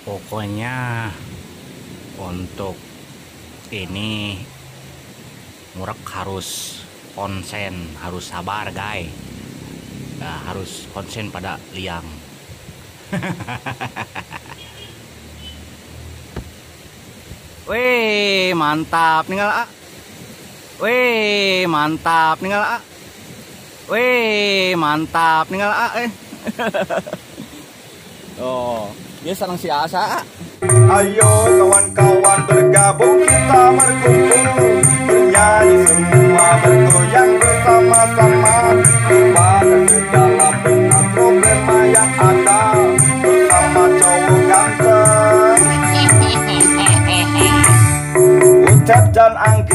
Pokoknya untuk ini ngurek harus konsen, harus sabar guys. Nah, harus konsen pada liang. Wih, mantap ninggal A. Wih, mantap ninggal A. Wih, mantap ninggal A. Oh, dia sarang si Asa. Ayo kawan-kawan bergabung, kita berkumpul, bernyanyi semua, bergoyang bersama-sama, kepada segala benang problema yang ada, bersama cowok ganteng Ucap dan Anggi.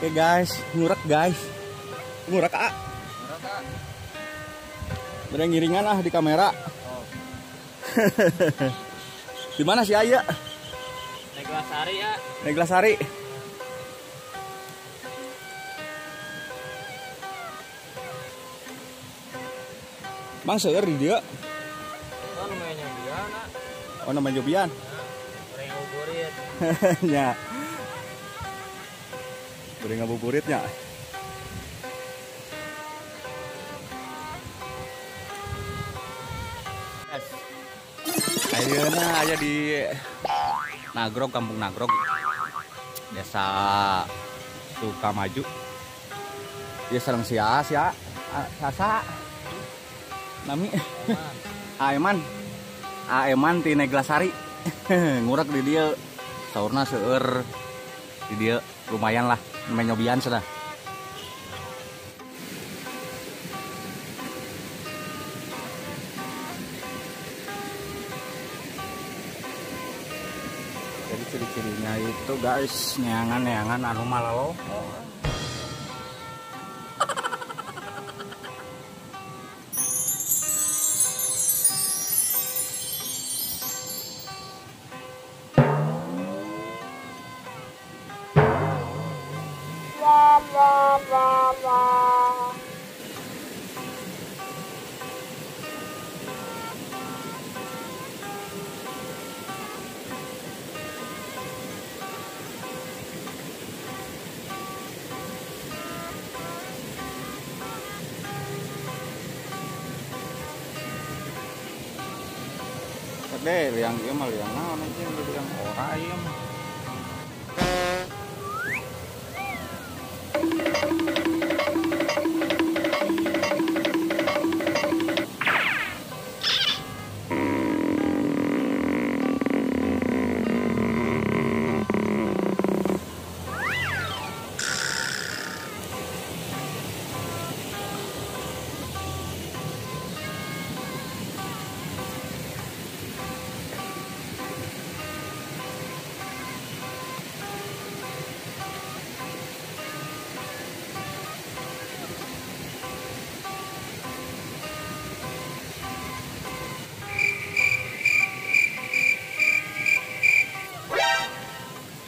Oke guys, ngurek guys. Ngurek A. Udah ngiringan di kamera. Oh. Di mana si Aya? Neglasari ya. Neglasari. Mang seueur di dia. Oh namanya Jobiana. Oh namanya Jobian. Orang yang uburit. Ya. Udah ngabuburitnya. Ayeuna aya di Nagrog, Kampung Nagrog. Desa Sukamaju. Dia sareng sia Sasa. Nami Aeman. Aeman ti Neglasari. Ngurek di dia saurna seueur di dia lumayan lah. Menyobian sudah. Jadi ciri-cirinya itu guys, neangan anu malalo. Deh, liang ieu mah liang naon anjing, liang ora ieu mah.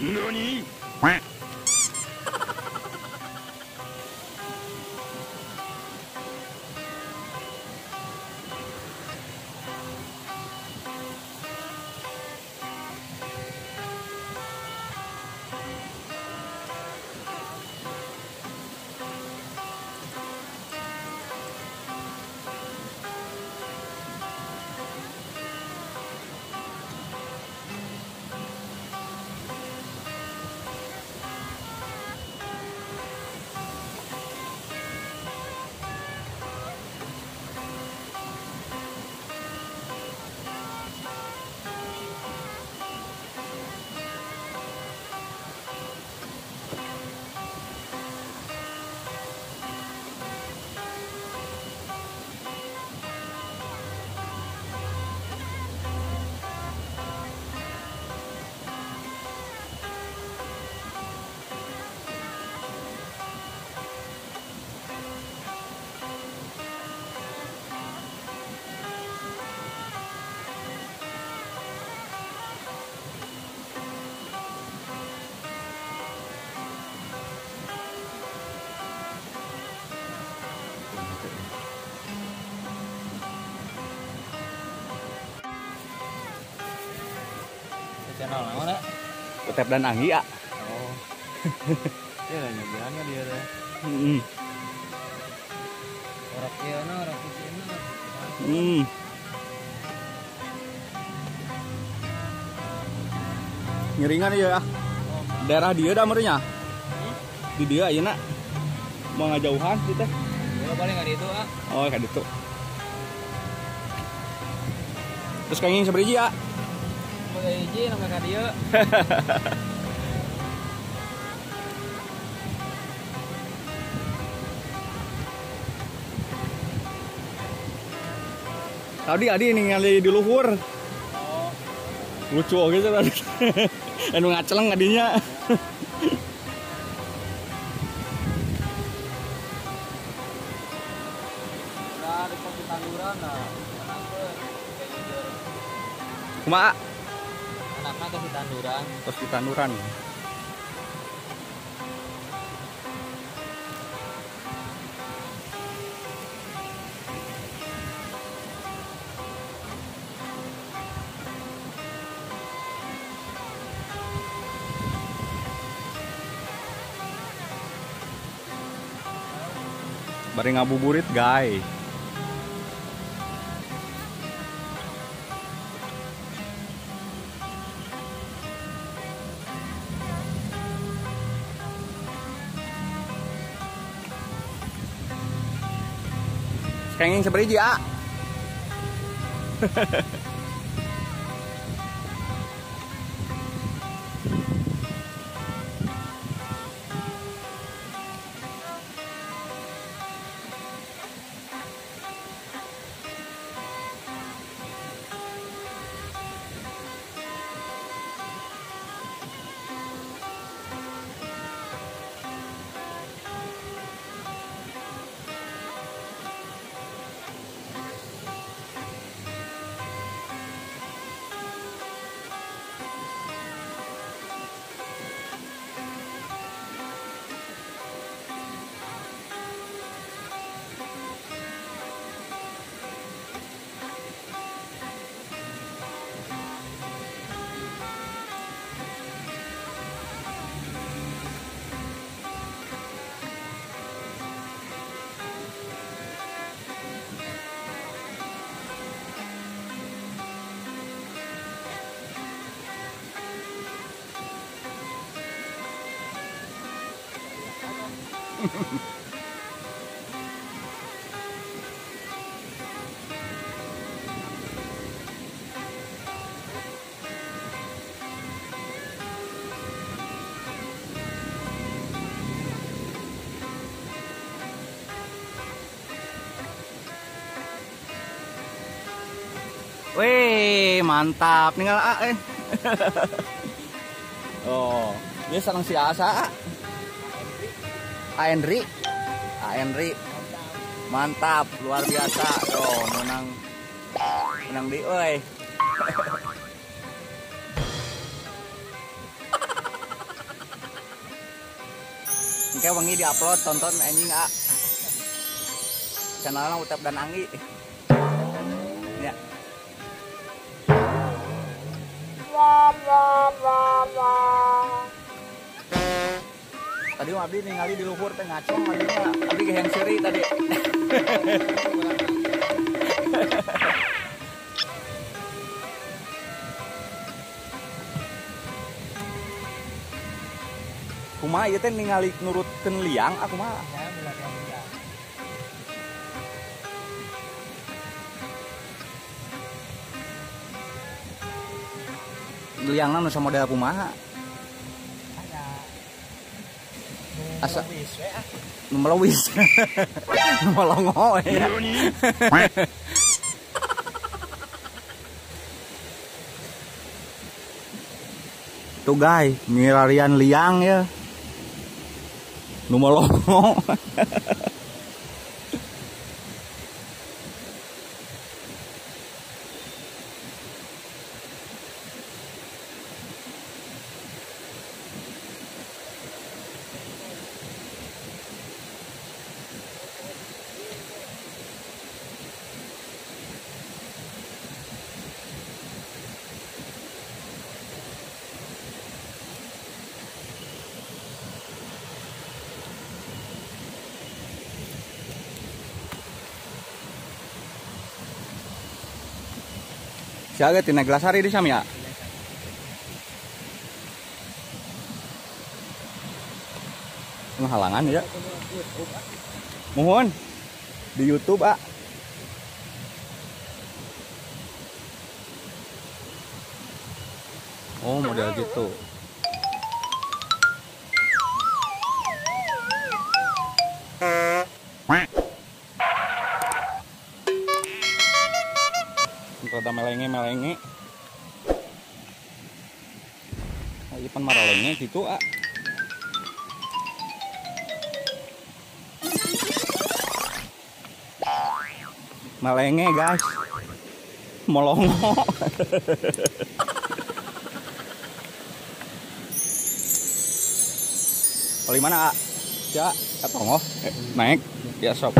NANI?channel naon ya? Utep dan Anggi ya. Oh. Ya lah nyobiannya dia teh. Heeh. Orang ieu na, orang putihna. Ngeringan ieu ah. Daerah dia da meureun nya. Di dia ayeuna. Mau ngajauhan kitu teh. Ya paling ka ditu ah. Oh, ka ditu. Terus kenging sabaraha ya? Sebagai hiji nama ka dieu. Tadi adi ningali di luhur. Oh. Lucu gitu tadi. Anu ngaceleng adinya. Nah, di kopi tanduran nah. Kenapa? Kumaha? Anakna ke si tanduran. Terus di tanduran. Bari ngabuburit, guys. Kenging sabaraha ya? Wih, mantap. Tinggal A. Oh, ini sarang si Asa. Aenri. Aenri. Mantap, luar biasa. Tuh, menang di euy. Engke wengi diupload, tonton anjing A. Channelna Utep dan Anggi. Ya. Tadi abdi ningali di luhur teh ngacong abdi ge yang seri tadi. Kumaha ieu teh ningali nurutkeun liang aku mah. Liangna nu samodel kumaha? Asa nu melewis. Nu melongo ya. Tuh guys, mirarian liang ya. Nu melongo. Siaga tina Glasari di Samya. Halangan ya. Mohon di YouTube, ah. Oh, model gitu. Rada melenge. Ipan marolengnya gitu, ah. Melenge, guys. Molongo. Kalau mana, ah? Ya, katongo. Naik. Ya, sob.